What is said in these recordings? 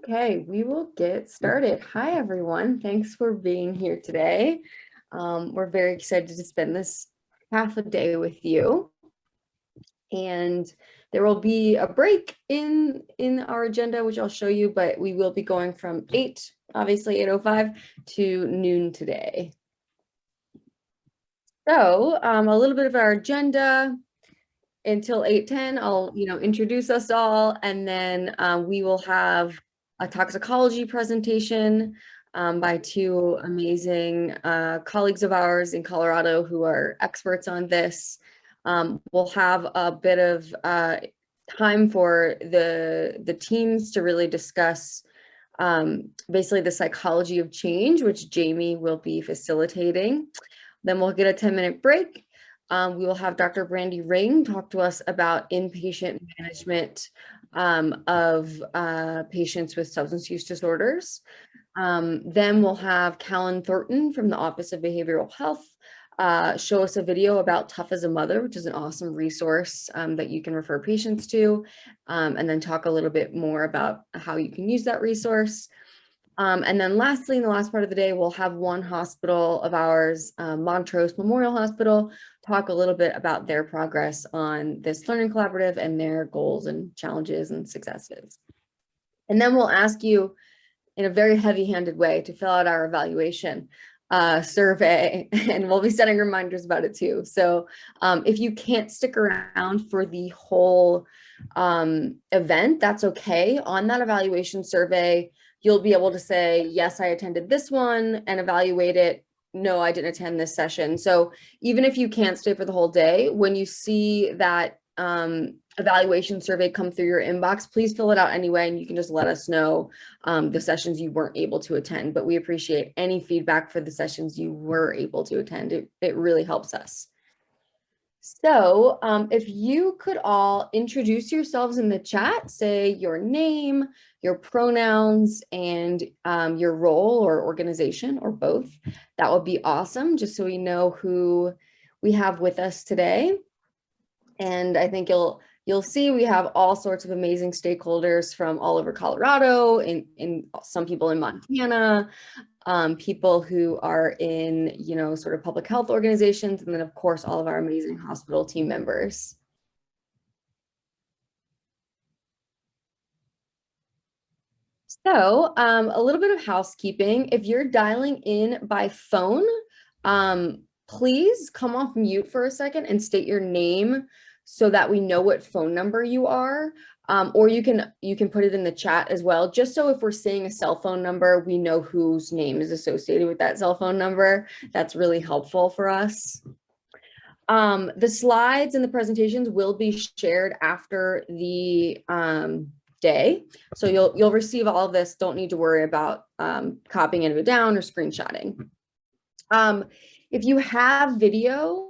Okay, we will get started. Hi, everyone. Thanks for being here today. We're very excited to spend this half a day with you. And there will be a break in our agenda, which I'll show you, but we will be going from 8, obviously 8:05 to noon today. So a little bit of our agenda until 8:10. I'll introduce us all, and then we will have a toxicology presentation by two amazing colleagues of ours in Colorado who are experts on this. We'll have a bit of time for the teams to really discuss basically the psychology of change, which Jamie will be facilitating. Then we'll get a 10-minute break. We will have Dr. Brandy Ring talk to us about inpatient management of patients with substance use disorders. Then we'll have Callan Thornton from the Office of Behavioral Health show us a video about Tough as a Mother, which is an awesome resource that you can refer patients to, and then talk a little bit more about how you can use that resource. And then lastly, in the last part of the day, we'll have one hospital of ours, Montrose Memorial Hospital, talk a little bit about their progress on this learning collaborative and their goals and challenges and successes. And then we'll ask you in a very heavy-handed way to fill out our evaluation survey, and we'll be setting reminders about it too. So if you can't stick around for the whole event, that's okay. On that evaluation survey, you'll be able to say, yes, I attended this one, and evaluate it. No, I didn't attend this session. So even if you can't stay for the whole day, when you see that evaluation survey come through your inbox, please fill it out anyway, and you can just let us know the sessions you weren't able to attend. But we appreciate any feedback for the sessions you were able to attend. It really helps us. So if you could all introduce yourselves in the chat, say your name, your pronouns, and your role or organization, or both, that would be awesome, just so we know who we have with us today. And I think you'll see we have all sorts of amazing stakeholders from all over Colorado, and some people in Montana, people who are in, sort of public health organizations, and then of course, all of our amazing hospital team members. So a little bit of housekeeping. If you're dialing in by phone, please come off mute for a second and state your name so that we know what phone number you are. Or you can put it in the chat as well, just so if we're seeing a cell phone number, we know whose name is associated with that cell phone number. That's really helpful for us. The slides and the presentations will be shared after the day. So you'll receive all of this. Don't need to worry about copying any of it down or screenshotting. If you have video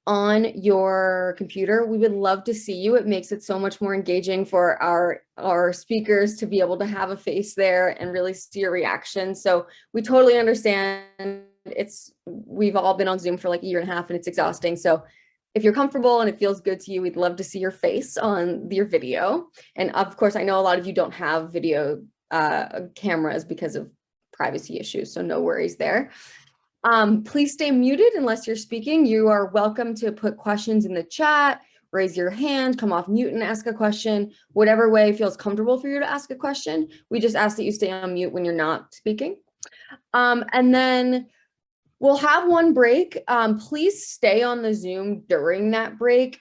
on your computer, we would love to see you. It makes it so much more engaging for our speakers to be able to have a face there and really see your reaction. So we totally understand. We've all been on Zoom for like a year and a half, and it's exhausting. So if you're comfortable and it feels good to you, we'd love to see your face on your video. And of course, I know a lot of you don't have video cameras because of privacy issues, so no worries there. Please stay muted unless you're speaking. You are welcome to put questions in the chat, raise your hand, come off mute and ask a question, whatever way feels comfortable for you to ask a question. We just ask that you stay on mute when you're not speaking. And then we'll have one break. Please stay on the Zoom during that break,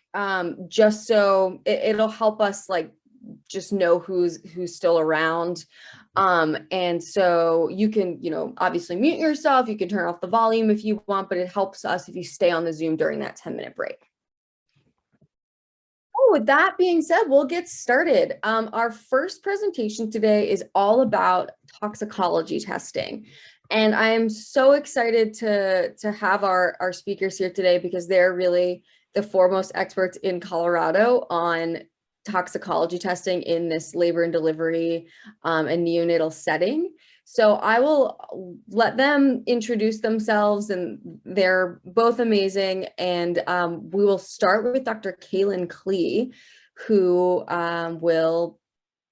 just so it'll help us just know who's still around. And so you can, obviously mute yourself. You can turn off the volume if you want, but it helps us if you stay on the Zoom during that 10-minute break. With that being said, we'll get started. Our first presentation today is all about toxicology testing. And I am so excited to have our speakers here today, because they're really the foremost experts in Colorado on toxicology testing in this labor and delivery and neonatal setting. So I will let them introduce themselves, and they're both amazing. And we will start with Dr. Kaylin Klee, who will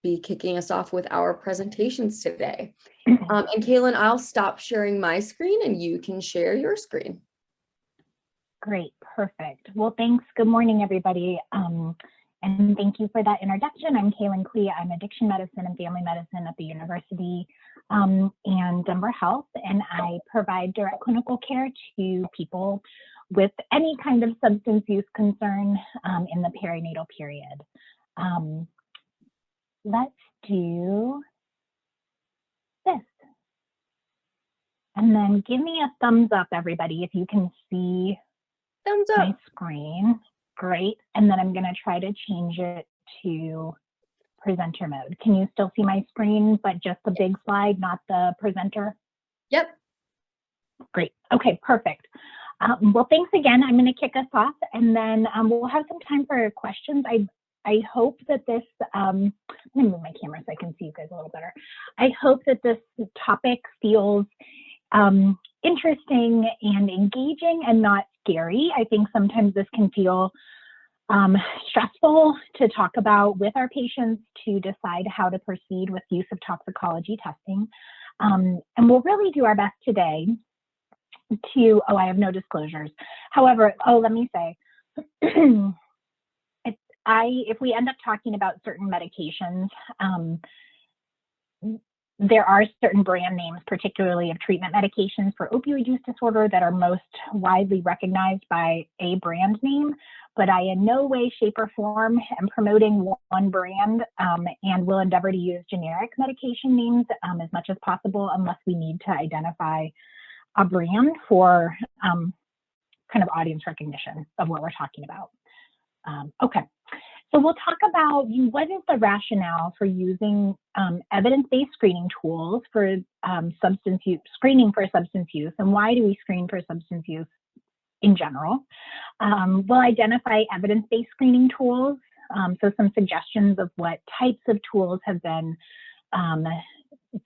be kicking us off with our presentations today. And Kaylin, I'll stop sharing my screen and you can share your screen. Great, perfect. Well, thanks. Good morning, everybody. And thank you for that introduction. I'm Kaylin Klee. I'm addiction medicine and family medicine at the University and Denver Health, and I provide direct clinical care to people with any kind of substance use concern in the perinatal period. Let's do this. And then give me a thumbs up, everybody, if you can see my screen. Great. And then I'm going to try to change it to presenter mode. Can you still see my screen, but just the big slide, not the presenter? Yep. Great. Okay, perfect. Well, thanks again. I'm going to kick us off, and then we'll have some time for questions. I hope that this, let me move my camera so I can see you guys a little better. I hope that this topic feels interesting and engaging and not scary. I think sometimes this can feel stressful to talk about with our patients to decide how to proceed with use of toxicology testing. And we'll really do our best today to, I have no disclosures. However, let me say, if we end up talking about certain medications, there are certain brand names, particularly of treatment medications for opioid use disorder, that are most widely recognized by a brand name, but I in no way, shape, or form am promoting one brand and will endeavor to use generic medication names as much as possible unless we need to identify a brand for kind of audience recognition of what we're talking about. Okay. So we'll talk about what is the rationale for using evidence-based screening tools for substance use, screening for substance use, and why do we screen for substance use in general. We'll identify evidence-based screening tools, so some suggestions of what types of tools have been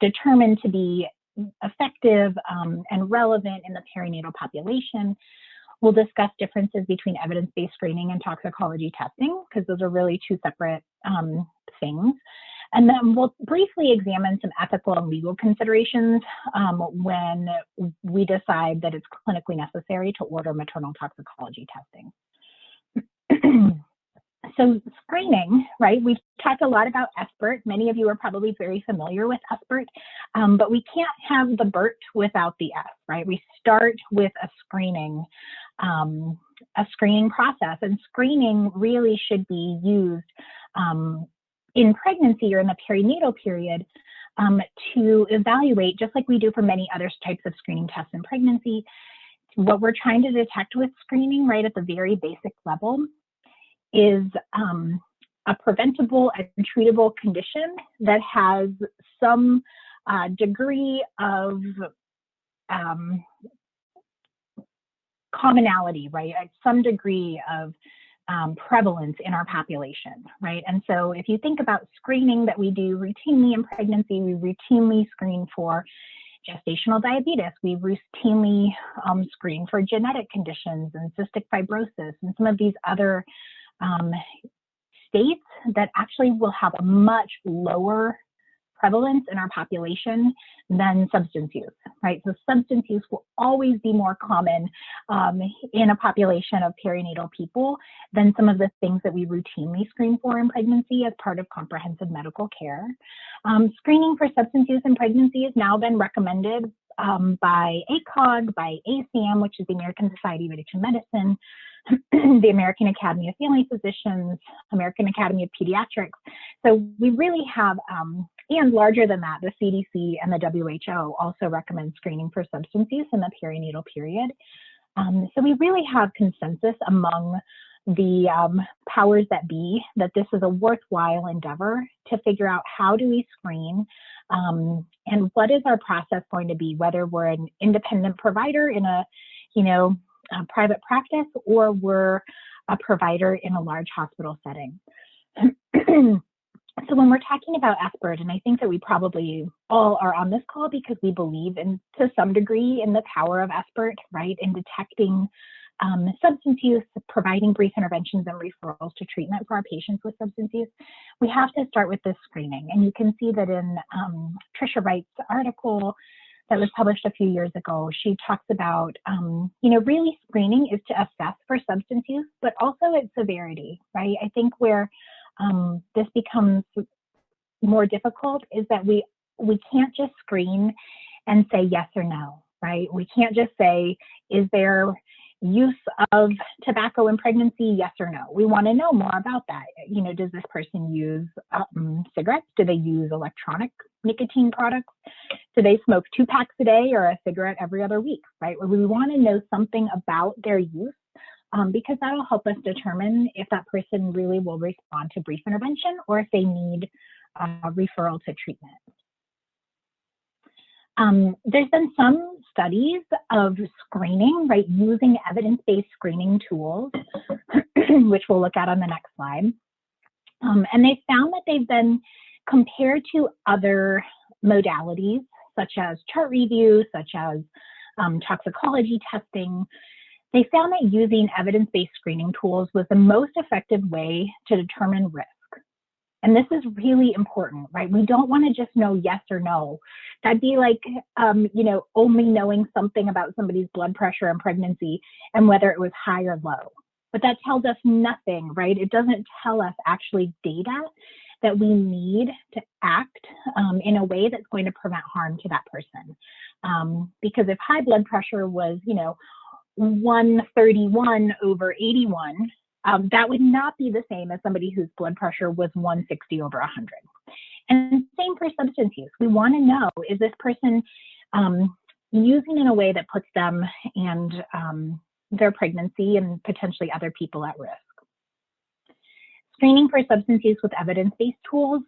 determined to be effective and relevant in the perinatal population. We'll discuss differences between evidence-based screening and toxicology testing, because those are really two separate things. And then we'll briefly examine some ethical and legal considerations when we decide that it's clinically necessary to order maternal toxicology testing. So screening, right? We've talked a lot about SBIRT. Many of you are probably very familiar with SBIRT, but we can't have the BIRT without the S, right? We start with a screening process, and screening really should be used in pregnancy or in the perinatal period to evaluate, just like we do for many other types of screening tests in pregnancy, what we're trying to detect with screening right at the very basic level is a preventable and treatable condition that has some degree of commonality, right? Some degree of prevalence in our population, right? And so if you think about screening that we do routinely in pregnancy, we routinely screen for gestational diabetes, we routinely screen for genetic conditions and cystic fibrosis and some of these other states that actually will have a much lower prevalence in our population than substance use, right? So substance use will always be more common in a population of perinatal people than some of the things that we routinely screen for in pregnancy as part of comprehensive medical care. Screening for substance use in pregnancy has now been recommended by ACOG, by ASAM, which is the American Society of Addiction Medicine, the American Academy of Family Physicians, American Academy of Pediatrics. So we really have, and larger than that, the CDC and the WHO also recommend screening for substance use in the perinatal period. So we really have consensus among the powers that be that this is a worthwhile endeavor to figure out how do we screen and what is our process going to be, whether we're an independent provider in a, private practice, or we're a provider in a large hospital setting. So when we're talking about SBIRT, and I think that we probably all are on this call because we believe in, to some degree, in the power of SBIRT, right, in detecting substance use, providing brief interventions and referrals to treatment for our patients with substance use. we have to start with this screening. And you can see that in Tricia Wright's article that was published a few years ago, she talks about, really screening is to assess for substance use, but also its severity, right? I think where this becomes more difficult is that we can't just screen and say yes or no, right? We can't just say, is there use of tobacco in pregnancy, yes or no? We want to know more about that. Does this person use cigarettes? Do they use electronic nicotine products? Do they smoke 2 packs a day or a cigarette every other week, right? We want to know something about their use because that'll help us determine if that person really will respond to brief intervention or if they need referral to treatment. There's been some studies of screening, right, using evidence-based screening tools, which we'll look at on the next slide. And they found that they've been compared to other modalities, such as chart review, such as toxicology testing. They found that using evidence-based screening tools was the most effective way to determine risk. And this is really important, right? We don't want to just know yes or no. That'd be like, only knowing something about somebody's blood pressure and pregnancy and whether it was high or low. But that tells us nothing, right? It doesn't tell us actually data that we need to act in a way that's going to prevent harm to that person. Because if high blood pressure was, 131 over 81, that would not be the same as somebody whose blood pressure was 160 over 100. And same for substance use. We want to know, is this person using in a way that puts them and their pregnancy and potentially other people at risk? Screening for substance use with evidence-based tools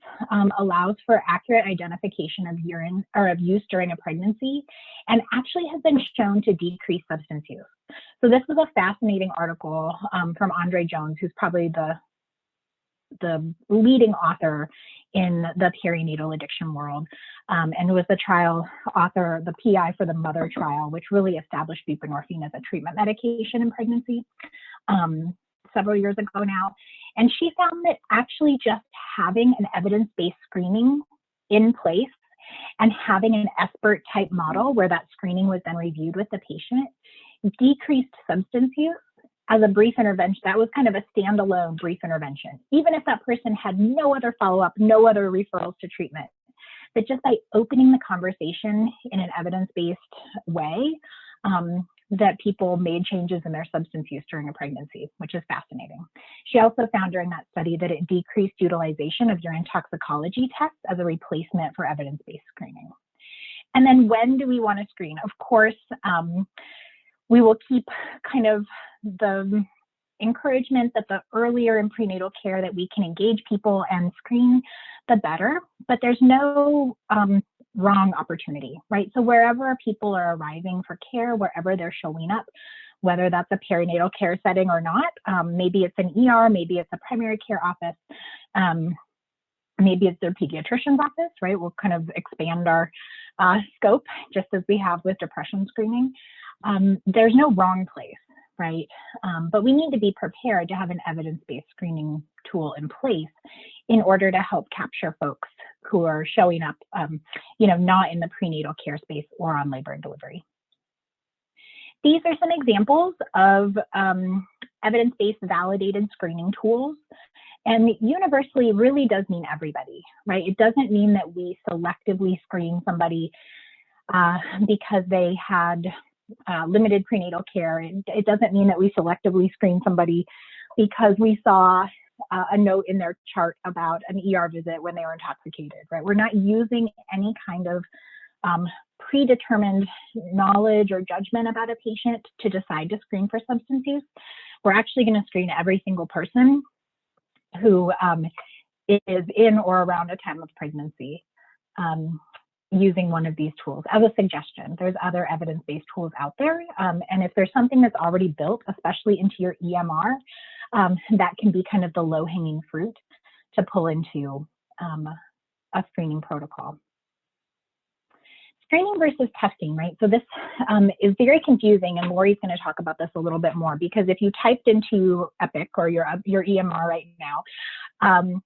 allows for accurate identification of urine or of use during a pregnancy, and actually has been shown to decrease substance use. So this was a fascinating article from Andre Jones, who's probably the leading author in the perinatal addiction world, and was the trial author, the PI for the mother trial, which really established buprenorphine as a treatment medication in pregnancy several years ago now. And she found that actually just having an evidence-based screening in place and having an expert type model where that screening was then reviewed with the patient decreased substance use as a brief intervention. That was kind of a standalone brief intervention, even if that person had no other follow-up, no other referrals to treatment. But just by opening the conversation in an evidence-based way, that people made changes in their substance use during a pregnancy, which is fascinating. She also found during that study that it decreased utilization of urine toxicology tests as a replacement for evidence-based screening. And then when do we want to screen? Of course, we will keep kind of the encouragement that the earlier in prenatal care that we can engage people and screen, the better, but there's no wrong opportunity, right? So wherever people are arriving for care, wherever they're showing up, whether that's a perinatal care setting or not, maybe it's an ER, maybe it's a primary care office, maybe it's their pediatrician's office, right? We'll kind of expand our scope just as we have with depression screening. There's no wrong place, right? But we need to be prepared to have an evidence-based screening tool in place in order to help capture folks who are showing up, not in the prenatal care space or on labor and delivery. These are some examples of evidence-based validated screening tools. And universally really does mean everybody, right? It doesn't mean that we selectively screen somebody because they had limited prenatal care. It doesn't mean that we selectively screen somebody because we saw a note in their chart about an ER visit when they were intoxicated, right? We're not using any kind of predetermined knowledge or judgment about a patient to decide to screen for substance use. We're actually going to screen every single person who is in or around a time of pregnancy using one of these tools as a suggestion. There's other evidence-based tools out there. And if there's something that's already built, especially into your EMR, that can be kind of the low-hanging fruit to pull into a screening protocol. Screening versus testing, right? So this is very confusing, and Lori's going to talk about this a little bit more, because if you typed into Epic or your EMR right now,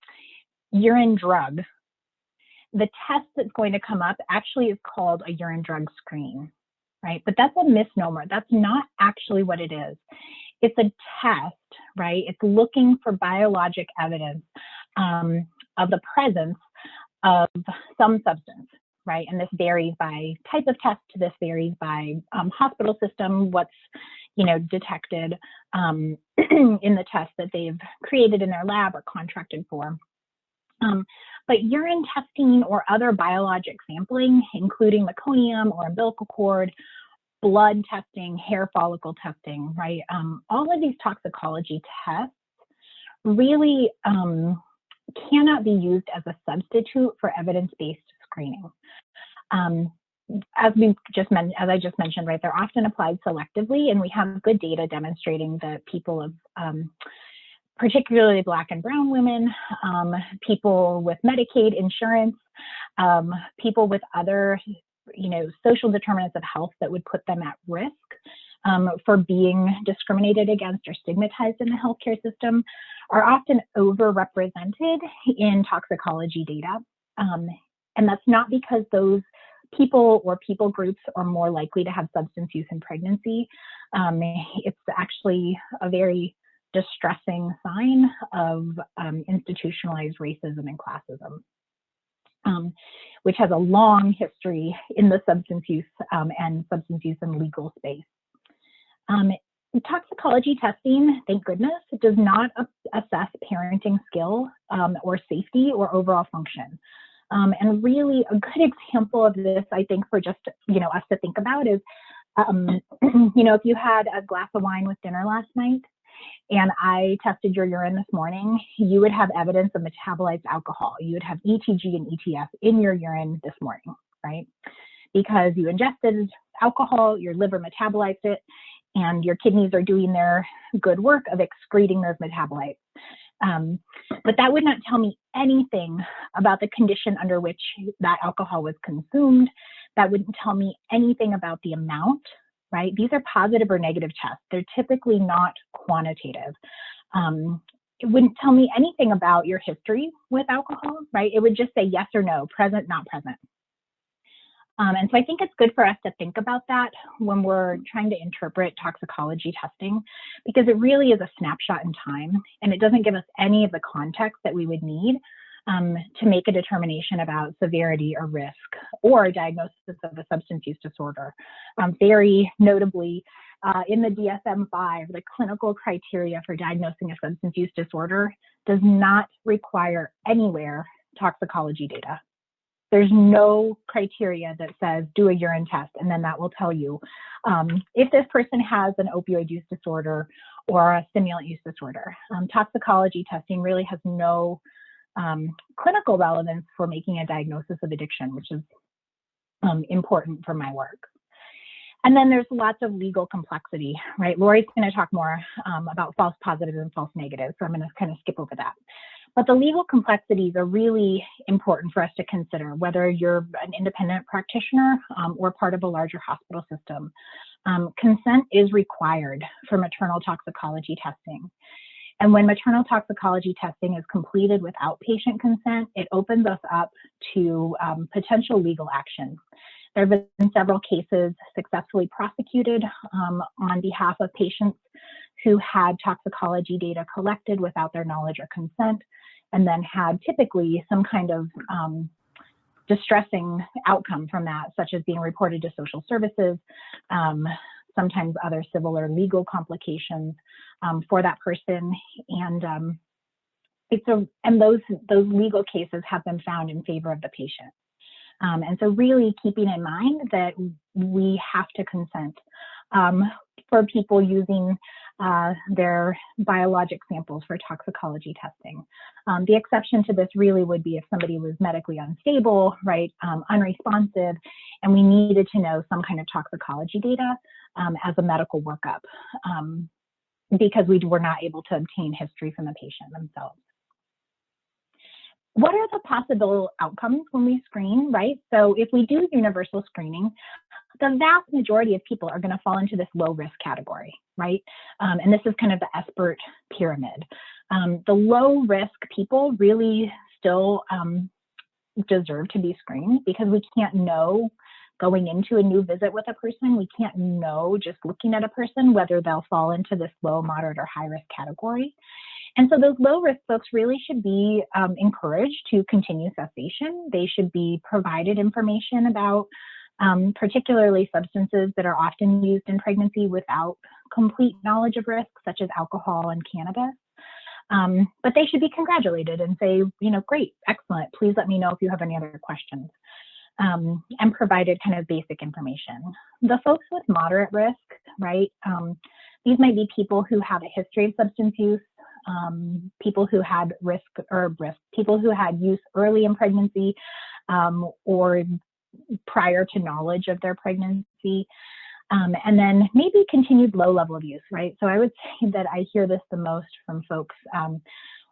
urine drug, the test that's going to come up actually is called a urine drug screen, right? But that's a misnomer. That's not actually what it is. It's a test, right? It's looking for biologic evidence of the presence of some substance, right? And this varies by type of test. This varies by hospital system, what's, detected in the test that they've created in their lab or contracted for. But urine testing or other biologic sampling, including meconium or umbilical cord, blood testing, hair follicle testing, right? All of these toxicology tests really cannot be used as a substitute for evidence-based screening. As I just mentioned, right, they're often applied selectively, and we have good data demonstrating that people of particularly Black and brown women, people with Medicaid insurance, people with other, social determinants of health that would put them at risk for being discriminated against or stigmatized in the healthcare system, are often overrepresented in toxicology data. And that's not because those people or people groups are more likely to have substance use in pregnancy. It's actually a very distressing sign of institutionalized racism and classism, which has a long history in the substance use and substance use and legal space. Toxicology testing, thank goodness, it does not assess parenting skill or safety or overall function. And really a good example of this, I think, for just, us to think about is, if you had a glass of wine with dinner last night and I tested your urine this morning, you would have evidence of metabolized alcohol. You would have ETG and ETF in your urine this morning, right? Because you ingested alcohol, your liver metabolized it, and your kidneys are doing their good work of excreting those metabolites. But that would not tell me anything about the condition under which that alcohol was consumed. That wouldn't tell me anything about the amount, right? These are positive or negative tests. They're typically not quantitative. It wouldn't tell me anything about your history with alcohol, right? It would just say yes or no, present, not present. And so I think it's good for us to think about that when we're trying to interpret toxicology testing, because it really is a snapshot in time, and it doesn't give us any of the context that we would need to make a determination about severity or risk or diagnosis of a substance use disorder. Very notably, in the DSM-5, the clinical criteria for diagnosing a substance use disorder does not require anywhere toxicology data. There's no criteria that says do a urine test and then that will tell you if this person has an opioid use disorder or a stimulant use disorder. Toxicology testing really has no clinical relevance for making a diagnosis of addiction, which is important for my work. And then there's lots of legal complexity, right? Lori's going to talk more about false positives and false negatives, so I'm going to kind of skip over that. But the legal complexities are really important for us to consider, whether you're an independent practitioner or part of a larger hospital system. Consent is required for maternal toxicology testing. And when maternal toxicology testing is completed without patient consent, it opens us up to potential legal action. There have been several cases successfully prosecuted on behalf of patients who had toxicology data collected without their knowledge or consent, and then had typically some kind of distressing outcome from that, such as being reported to social services, sometimes other civil or legal complications for that person. And those legal cases have been found in favor of the patient. And so really keeping in mind that we have to consent for people using their biologic samples for toxicology testing. The exception to this really would be if somebody was medically unstable, right, unresponsive, and we needed to know some kind of toxicology data as a medical workup because we were not able to obtain history from the patient themselves. What are the possible outcomes when we screen, right? So if we do universal screening, the vast majority of people are going to fall into this low risk category, right? And this is kind of the expert pyramid. The low risk people really still deserve to be screened, because we can't know going into a new visit with a person, we can't know just looking at a person whether they'll fall into this low, moderate, or high risk category. And so those low risk folks really should be encouraged to continue cessation. They should be provided information about particularly substances that are often used in pregnancy without complete knowledge of risk, such as alcohol and cannabis. But they should be congratulated and say, you know, great, excellent. Please let me know if you have any other questions, and provided kind of basic information. The folks with moderate risk, right? These might be people who have a history of substance use, people who had people who had use early in pregnancy, or prior to knowledge of their pregnancy. And then maybe continued low level of use, right? So I would say that I hear this the most from folks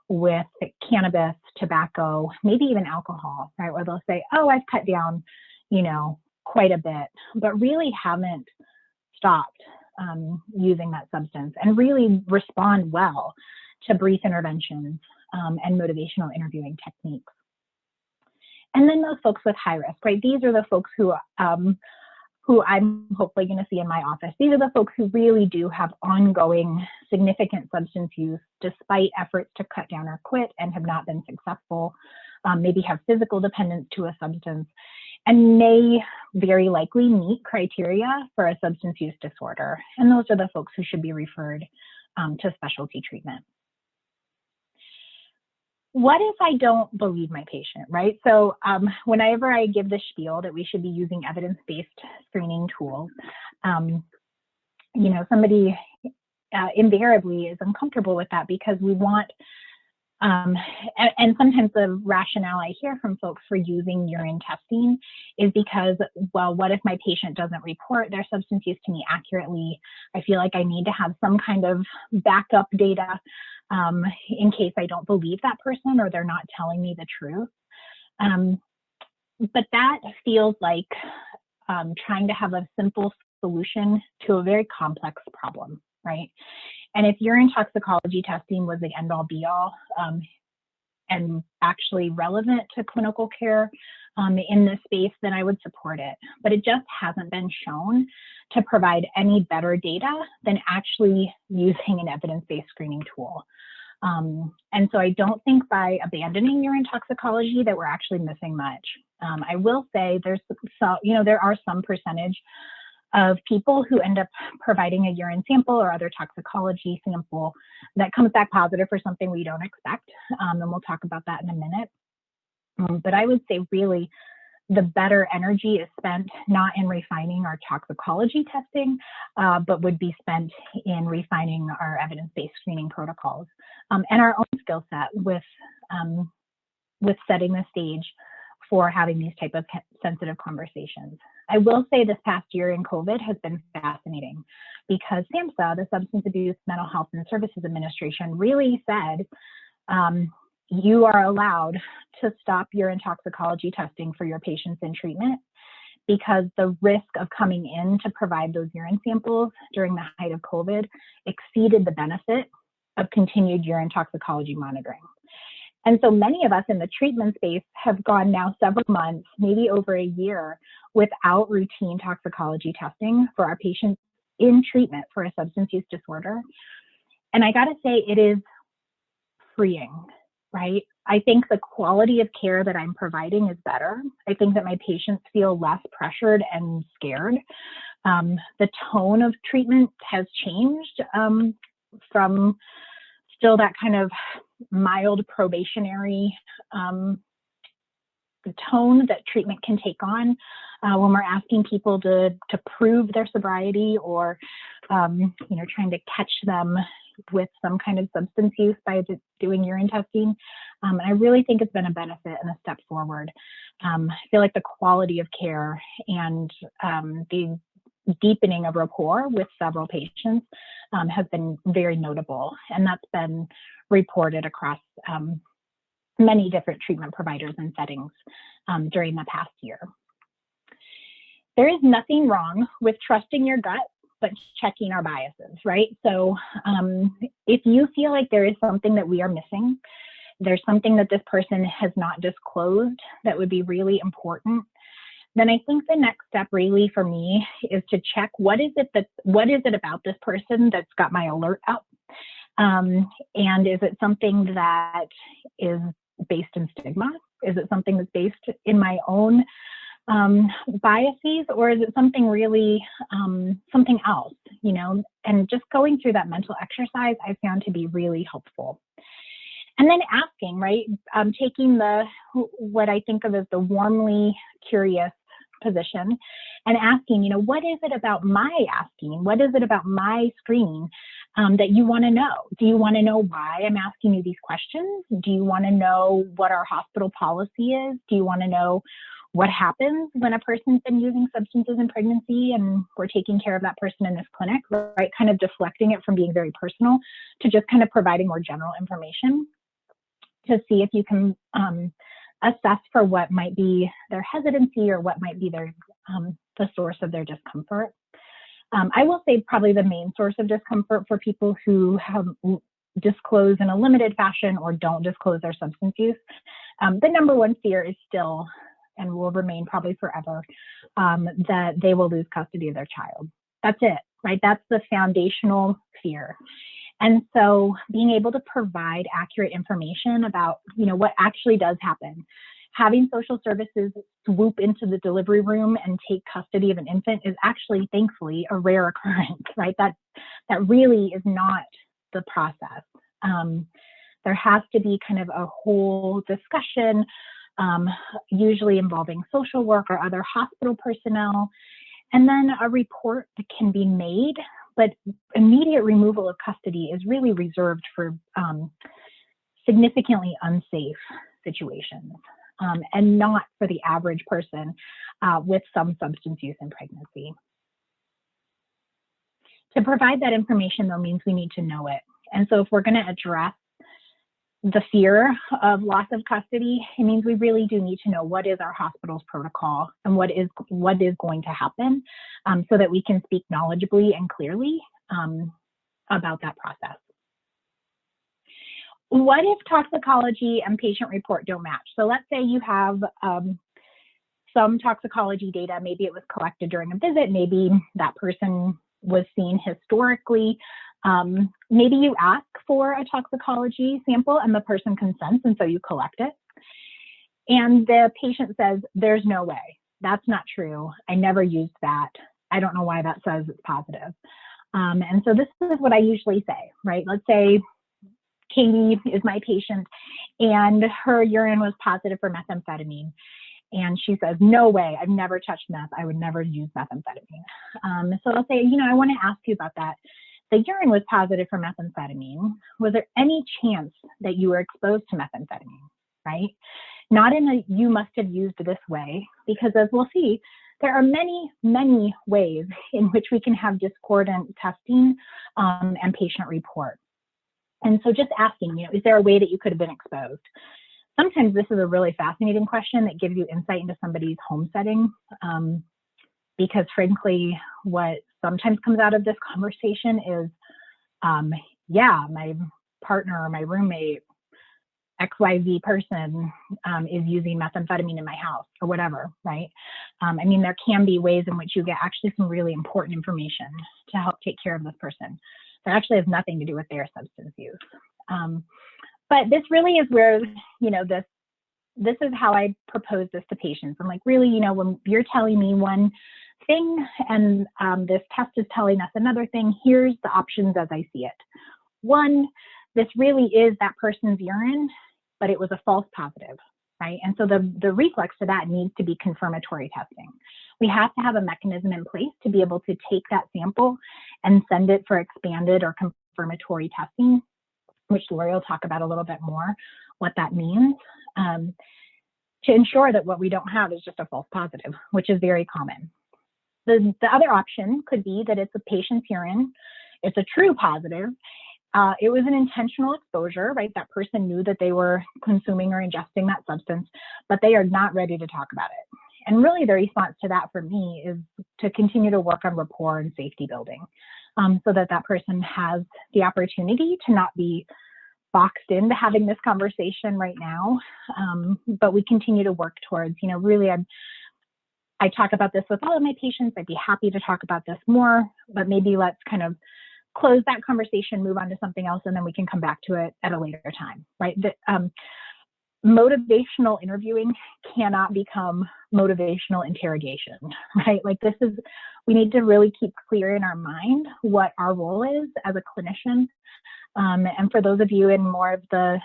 with cannabis, tobacco, maybe even alcohol, right? Where they'll say, oh, I've cut down, you know, quite a bit, but really haven't stopped using that substance, and really respond well to brief interventions and motivational interviewing techniques. And then those folks with high risk, right? These are the folks who I'm hopefully going to see in my office. These are the folks who really do have ongoing significant substance use despite efforts to cut down or quit and have not been successful, maybe have physical dependence to a substance, and may very likely meet criteria for a substance use disorder. And those are the folks who should be referred to specialty treatment. What if I don't believe my patient, right? So whenever I give the spiel that we should be using evidence-based screening tools, you know, somebody invariably is uncomfortable with that, because we want, and sometimes the rationale I hear from folks for using urine testing is because, well, what if my patient doesn't report their substance use to me accurately? I feel like I need to have some kind of backup data in case I don't believe that person or they're not telling me the truth. But that feels like trying to have a simple solution to a very complex problem, right? And if urine toxicology testing was the end all be all and actually relevant to clinical care in this space, then I would support it. But it just hasn't been shown to provide any better data than actually using an evidence-based screening tool. And so I don't think by abandoning urine toxicology that we're actually missing much. I will say there are some percentage of people who end up providing a urine sample or other toxicology sample that comes back positive for something we don't expect. And we'll talk about that in a minute. But I would say really the better energy is spent not in refining our toxicology testing, but would be spent in refining our evidence-based screening protocols and our own skill set with setting the stage for having these type of sensitive conversations. I will say this past year in COVID has been fascinating, because SAMHSA, the Substance Abuse Mental Health and Services Administration, really said, you are allowed to stop urine toxicology testing for your patients in treatment, because the risk of coming in to provide those urine samples during the height of COVID exceeded the benefit of continued urine toxicology monitoring. And so many of us in the treatment space have gone now several months, maybe over a year, without routine toxicology testing for our patients in treatment for a substance use disorder. And I gotta say, it is freeing, right? I think the quality of care that I'm providing is better. I think that my patients feel less pressured and scared. The tone of treatment has changed from still that kind of mild probationary tone that treatment can take on when we're asking people to prove their sobriety, or trying to catch them with some kind of substance use by doing urine testing. And I really think it's been a benefit and a step forward. I feel like the quality of care and the deepening of rapport with several patients has been very notable, and that's been reported across many different treatment providers and settings during the past year. There is nothing wrong with trusting your gut, but checking our biases, right? So if you feel like there is something that we are missing, there's something that this person has not disclosed that would be really important, then I think the next step really for me is to check what is it about this person that's got my alert up? And is it something that is based in stigma? Is it something that's based in my own biases, or is it something really something else, you know? And just going through that mental exercise I found to be really helpful. And then asking, right? Taking what I think of as the warmly curious position and asking, you know, what is it about my asking? What is it about my screening that you want to know? Do you want to know why I'm asking you these questions? Do you want to know what our hospital policy is? Do you want to know what happens when a person's been using substances in pregnancy and we're taking care of that person in this clinic, right? Kind of deflecting it from being very personal to just kind of providing more general information to see if you can assess for what might be their hesitancy or what might be their the source of their discomfort. I will say probably the main source of discomfort for people who have disclosed in a limited fashion or don't disclose their substance use, the number one fear is still, and will remain probably forever, that they will lose custody of their child. That's it, right? That's the foundational fear. And so being able to provide accurate information about, you know, what actually does happen, having social services swoop into the delivery room and take custody of an infant is actually, thankfully, a rare occurrence, right? That really is not the process. There has to be kind of a whole discussion, usually involving social work or other hospital personnel, and then a report that can be made. But immediate removal of custody is really reserved for significantly unsafe situations and not for the average person with some substance use in pregnancy. To provide that information, though, means we need to know it. And so if we're going to address the fear of loss of custody, it means we really do need to know what is our hospital's protocol and what is going to happen so that we can speak knowledgeably and clearly about that process. What if toxicology and patient report don't match? So let's say you have some toxicology data, maybe it was collected during a visit, maybe that person was seen historically. Maybe you ask for a toxicology sample and the person consents, and so you collect it. And the patient says, there's no way, that's not true. I never used that. I don't know why that says it's positive. And so this is what I usually say, right? Let's say Katie is my patient and her urine was positive for methamphetamine. And she says, no way, I've never touched meth. I would never use methamphetamine. So I'll say, you know, I want to ask you about that. The urine was positive for methamphetamine. Was there any chance that you were exposed to methamphetamine, right? Not in a, you must have used this way, because as we'll see, there are many, many ways in which we can have discordant testing and patient report. And so just asking, you know, is there a way that you could have been exposed? Sometimes this is a really fascinating question that gives you insight into somebody's home setting, because frankly, what sometimes comes out of this conversation is, yeah, my partner or my roommate, XYZ person is using methamphetamine in my house or whatever, right? I mean, there can be ways in which you get actually some really important information to help take care of this person that actually has nothing to do with their substance use. But this really is where, you know, this is how I propose this to patients. I'm like, really, you know, when you're telling me one thing and this test is telling us another thing, here's the options as I see it. One, this really is that person's urine, but it was a false positive, right? And so the reflex to that needs to be confirmatory testing. We have to have a mechanism in place to be able to take that sample and send it for expanded or confirmatory testing, which Lori will talk about a little bit more, what that means, to ensure that what we don't have is just a false positive, which is very common. The other option could be that it's a patient's urine, it's a true positive, it was an intentional exposure, right? That person knew that they were consuming or ingesting that substance, but they are not ready to talk about it. And really the response to that for me is to continue to work on rapport and safety building so that that person has the opportunity to not be boxed into having this conversation right now, but we continue to work towards, really, I talk about this with all of my patients. I'd be happy to talk about this more, but maybe let's kind of close that conversation, move on to something else, and then we can come back to it at a later time, right? Motivational interviewing cannot become motivational interrogation, right? Like we need to really keep clear in our mind what our role is as a clinician. And for those of you in more of the,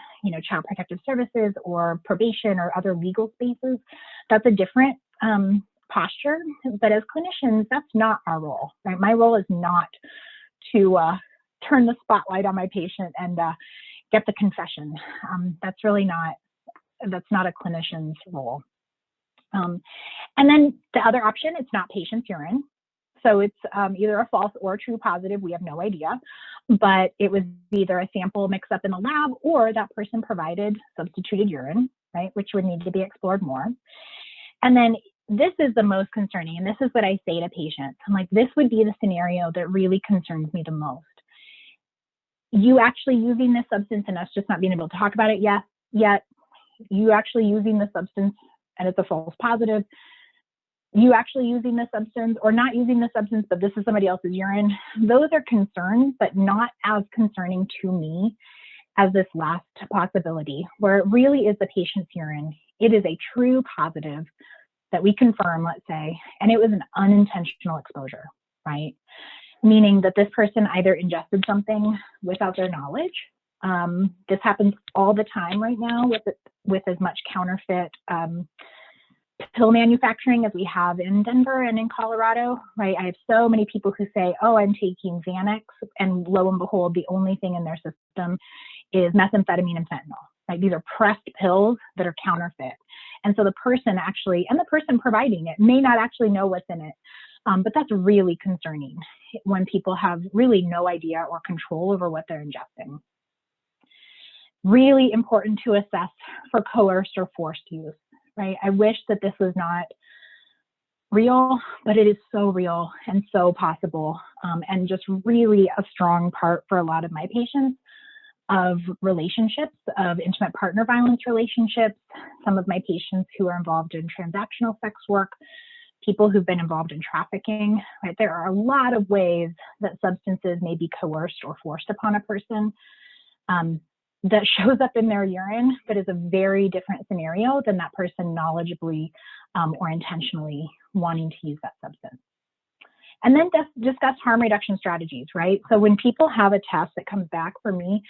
child protective services or probation or other legal spaces, that's a different posture. But as clinicians, that's not our role, right? My role is not to turn the spotlight on my patient and get the confession. That's not a clinician's role. And then the other option, it's not patient's urine. So it's either a false or true positive, we have no idea, but it was either a sample mixed up in the lab or that person provided substituted urine, right, which would need to be explored more. And then this is the most concerning, and this is what I say to patients. I'm like, this would be the scenario that really concerns me the most. You actually using this substance and us just not being able to talk about it yet, you actually using the substance and it's a false positive, you actually using the substance or not using the substance, but this is somebody else's urine. Those are concerns, but not as concerning to me as this last possibility, where it really is the patient's urine. It is a true positive that we confirm, let's say, and it was an unintentional exposure, right? Meaning that this person either ingested something without their knowledge. This happens all the time right now with as much counterfeit pill manufacturing as we have in Denver and in Colorado, right? I have so many people who say, oh, I'm taking Xanax, and lo and behold, the only thing in their system is methamphetamine and fentanyl, right? These are pressed pills that are counterfeit. And so the person providing it may not actually know what's in it. But that's really concerning when people have really no idea or control over what they're ingesting. Really important to assess for coerced or forced use, right? I wish that this was not real, but it is so real and so possible, and just really a strong part for a lot of my patients of relationships, of intimate partner violence relationships, some of my patients who are involved in transactional sex work, people who've been involved in trafficking, right? There are a lot of ways that substances may be coerced or forced upon a person that shows up in their urine, but is a very different scenario than that person knowledgeably or intentionally wanting to use that substance. And then discuss harm reduction strategies, right? So when people have a test that comes back for me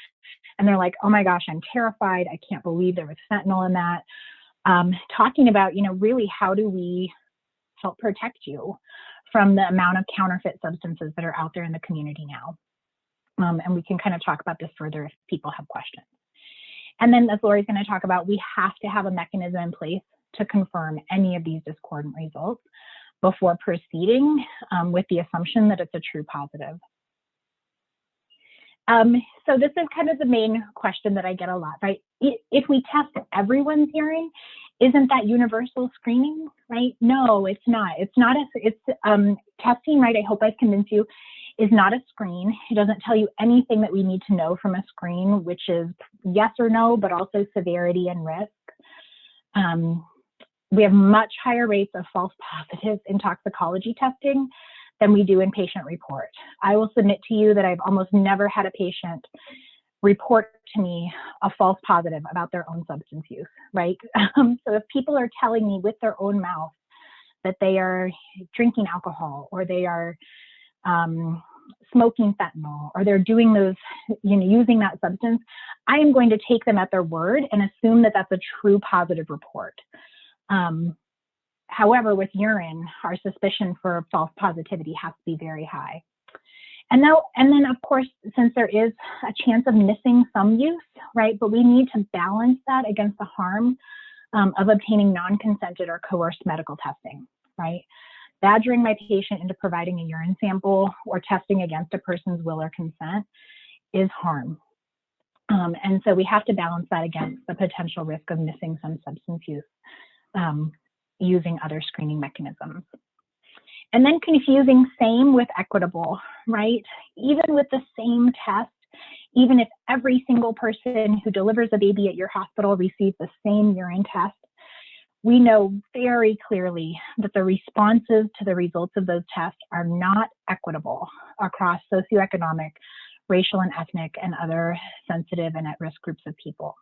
and they're like, oh my gosh, I'm terrified, I can't believe there was fentanyl in that, talking about, really how do we help protect you from the amount of counterfeit substances that are out there in the community now. And we can kind of talk about this further if people have questions. And then as Lori's going to talk about, we have to have a mechanism in place to confirm any of these discordant results before proceeding with the assumption that it's a true positive. So this is kind of the main question that I get a lot, right? If we test everyone's urine, isn't that universal screening, right? No, it's not. It's not testing, right? I hope I've convinced you, is not a screen. It doesn't tell you anything that we need to know from a screen, which is yes or no, but also severity and risk. We have much higher rates of false positives in toxicology testing than we do in patient report. I will submit to you that I've almost never had a patient report to me a false positive about their own substance use, right? So if people are telling me with their own mouth that they are drinking alcohol or they are smoking fentanyl or they're doing those, using that substance, I am going to take them at their word and assume that that's a true positive report. However, with urine, our suspicion for false positivity has to be very high. And then, of course, since there is a chance of missing some use, right, but we need to balance that against the harm of obtaining non-consented or coerced medical testing, right? Badgering my patient into providing a urine sample or testing against a person's will or consent is harm. And so we have to balance that against the potential risk of missing some substance use using other screening mechanisms. And then confusing same with equitable, right? Even with the same test, even if every single person who delivers a baby at your hospital receives the same urine test, we know very clearly that the responses to the results of those tests are not equitable across socioeconomic, racial and ethnic, and other sensitive and at-risk groups of people.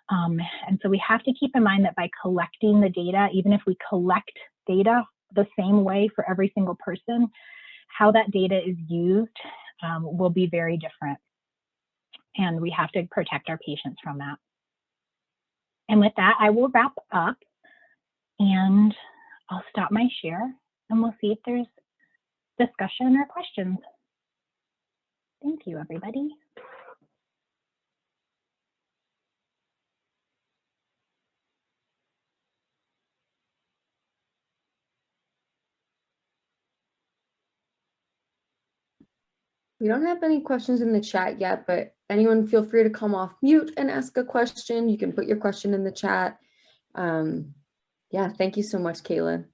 And so we have to keep in mind that by collecting the data, even if we collect data the same way for every single person, how that data is used will be very different. And we have to protect our patients from that. And with that, I will wrap up and I'll stop my share and we'll see if there's discussion or questions. Thank you, everybody. We don't have any questions in the chat yet, but anyone feel free to come off mute and ask a question. You can put your question in the chat. Yeah, thank you so much, Kaylin.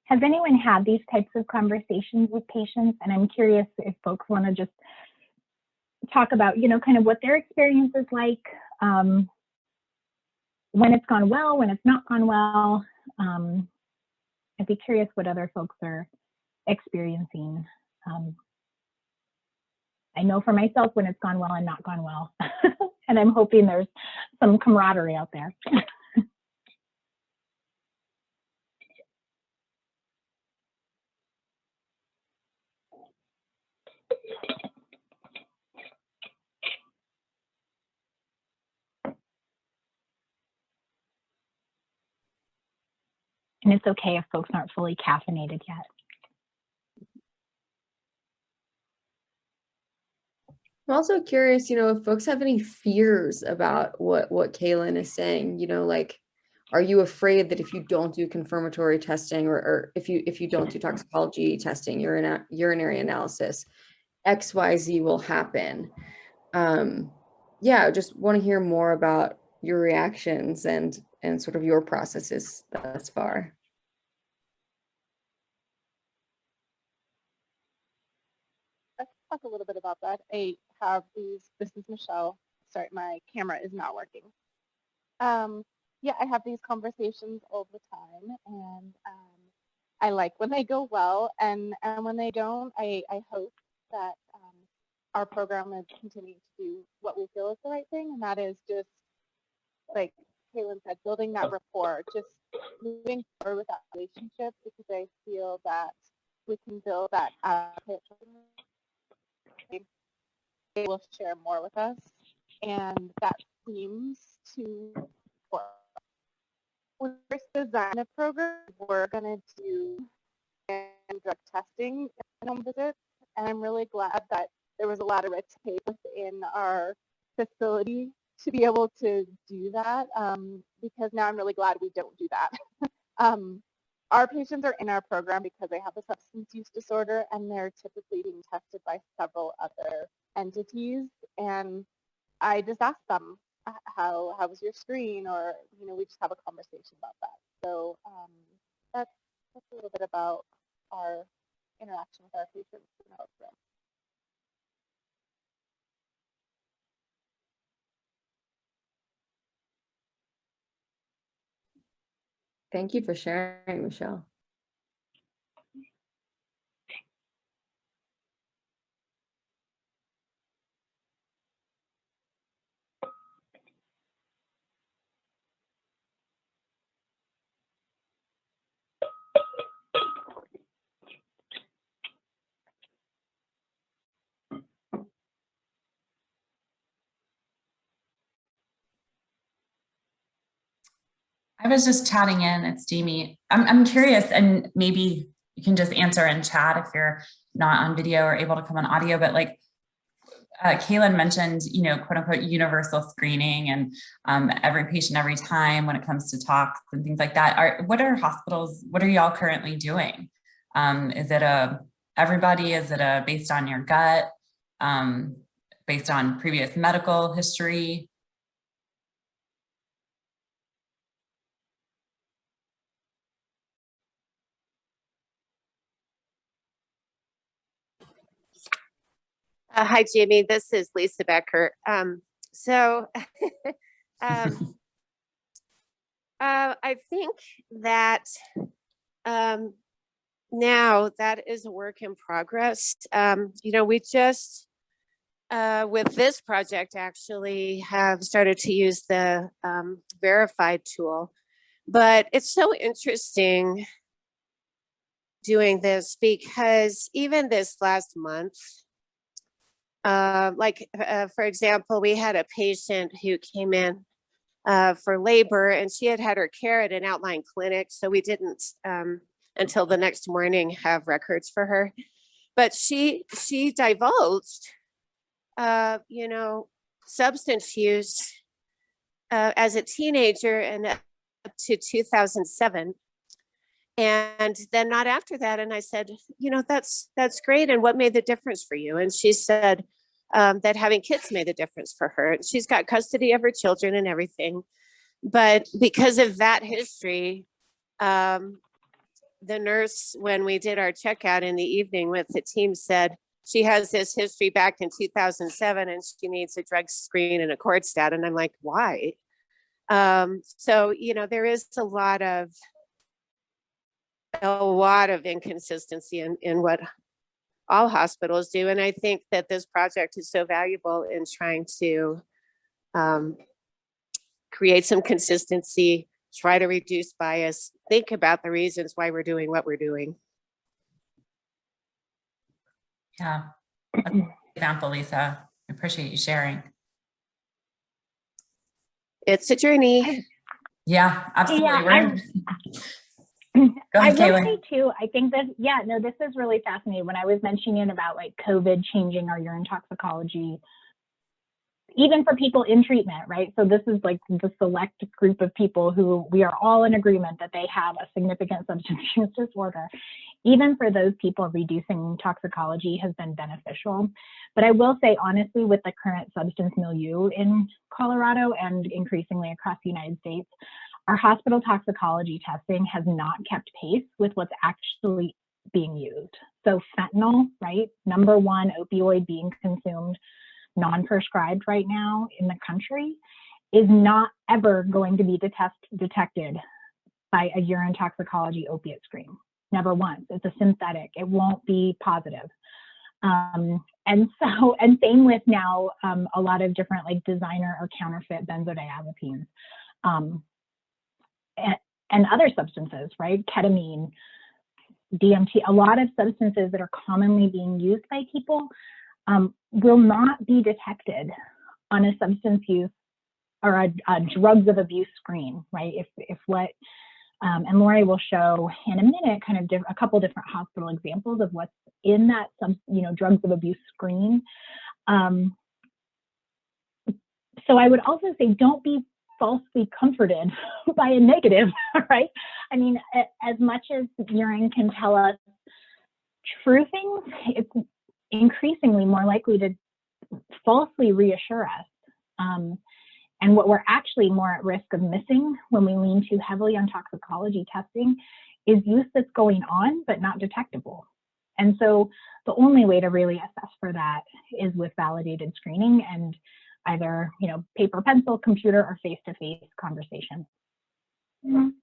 Has anyone had these types of conversations with patients? And I'm curious if folks want to just talk about, kind of what their experience is like, when it's gone well, when it's not gone well. I'd be curious what other folks are experiencing. I know for myself when it's gone well and not gone well. And I'm hoping there's some camaraderie out there. And it's okay if folks aren't fully caffeinated yet. I'm also curious, if folks have any fears about what Kaylin is saying, like, are you afraid that if you don't do confirmatory testing or if you don't do toxicology testing, urinary analysis, XYZ will happen? Yeah, I just want to hear more about your reactions and sort of your processes thus far. Let's talk a little bit about that. I have this is Michelle. Sorry, my camera is not working. Yeah, I have these conversations all the time, and I like when they go well, and when they don't, I hope that our program is continuing to do what we feel is the right thing, and that is just, like Kaylin said, building that rapport, just moving forward with that relationship, because I feel that we can build that they will share more with us, and that seems to work. When we design a program, we're going to do drug testing and home visits, and I'm really glad that there was a lot of red tape within our facility to be able to do that, because now I'm really glad we don't do that. Our patients are in our program because they have a substance use disorder, and they're typically being tested by several other entities, and I just ask them, how was your screen, or we just have a conversation about that. So that's a little bit about our interaction with our patients in our program. Thank you for sharing, Michelle. I was just chatting in. It's Jamie. I'm curious, and maybe you can just answer in chat if you're not on video or able to come on audio, but like Kaylin mentioned, quote unquote, universal screening and every patient every time when it comes to tox and things like that. What are y'all currently doing? Is it everybody? Is it based on your gut? Based on previous medical history? Hi, Jamie. This is Lisa Becker. I think that now that is a work in progress. We just, with this project, actually have started to use the verified tool. But it's so interesting doing this because even this last month, for example, we had a patient who came in for labor, and she had her care at an outlying clinic, so we didn't until the next morning have records for her. But she divulged, substance use as a teenager and up to 2007. And then not after that. And I said, that's great. And what made the difference for you? And she said that having kids made the difference for her. She's got custody of her children and everything. But because of that history, the nurse, when we did our checkout in the evening with the team, said she has this history back in 2007 and she needs a drug screen and a cord stat. And I'm like, why? So, there is a lot of inconsistency in what all hospitals do. And I think that this project is so valuable in trying to create some consistency, try to reduce bias, think about the reasons why we're doing what we're doing. Yeah, that's a good example, Lisa. I appreciate you sharing. It's a journey. Yeah, absolutely. Yeah, Go ahead, I will Kaylin. say too, I think that, this is really fascinating. When I was mentioning about like COVID changing our urine toxicology, even for people in treatment, right? So this is like the select group of people who we are all in agreement that they have a significant substance use disorder. Even for those people, reducing toxicology has been beneficial. But I will say, honestly, with the current substance milieu in Colorado and increasingly across the United States, our hospital toxicology testing has not kept pace with what's actually being used. So fentanyl, right? Number one opioid being consumed, non-prescribed right now in the country, is not ever going to be detected by a urine toxicology opiate screen. Never once. It's a synthetic. It won't be positive. And same with now a lot of different like designer or counterfeit benzodiazepines. And other substances, right? Ketamine, DMT, a lot of substances that are commonly being used by people will not be detected on a substance use or a drugs of abuse screen, right? If what, and Lori will show in a minute kind of a couple different hospital examples of what's in that drugs of abuse screen. So I would also say, don't be falsely comforted by a negative, right? I mean, as much as urine can tell us true things, it's increasingly more likely to falsely reassure us. And what we're actually more at risk of missing when we lean too heavily on toxicology testing is use that's going on but not detectable. And so the only way to really assess for that is with validated screening and either, paper, pencil, computer, or face-to-face conversation. Kaylin,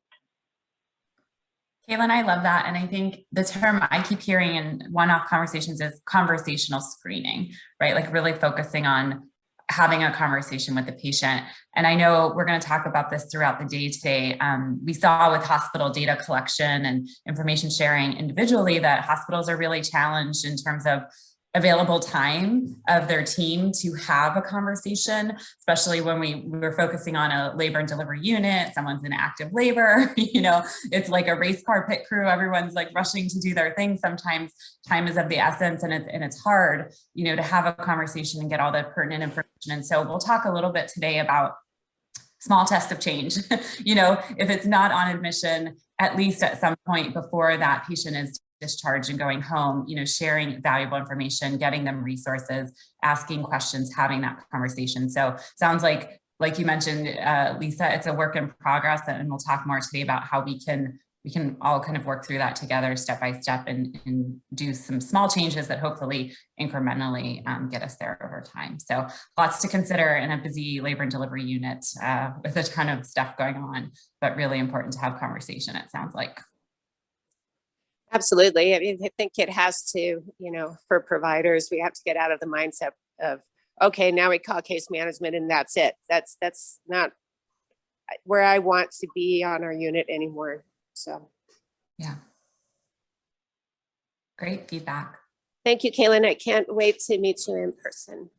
I love that. And I think the term I keep hearing in one-off conversations is conversational screening, right? Like really focusing on having a conversation with the patient. And I know we're going to talk about this throughout the day today. We saw with hospital data collection and information sharing individually that hospitals are really challenged in terms of available time of their team to have a conversation, especially when we're focusing on a labor and delivery unit, someone's in active labor, it's like a race car pit crew, everyone's like rushing to do their thing. Sometimes time is of the essence and it's hard, to have a conversation and get all the pertinent information. And so we'll talk a little bit today about small test of change, if it's not on admission, at least at some point before that patient is discharged and going home, sharing valuable information, getting them resources, asking questions, having that conversation. So sounds like you mentioned, Lisa, it's a work in progress, and we'll talk more today about how we can we can all kind of work through that together step by step and do some small changes that hopefully incrementally get us there over time. So lots to consider in a busy labor and delivery unit with a ton of stuff going on, but really important to have conversation, it sounds like. Absolutely. I mean, I think it has to, you know, for providers, we have to get out of the mindset of, okay, now we call case management and that's it. That's not where I want to be on our unit anymore. So. Yeah. Great feedback. Thank you, Kaylin. I can't wait to meet you in person.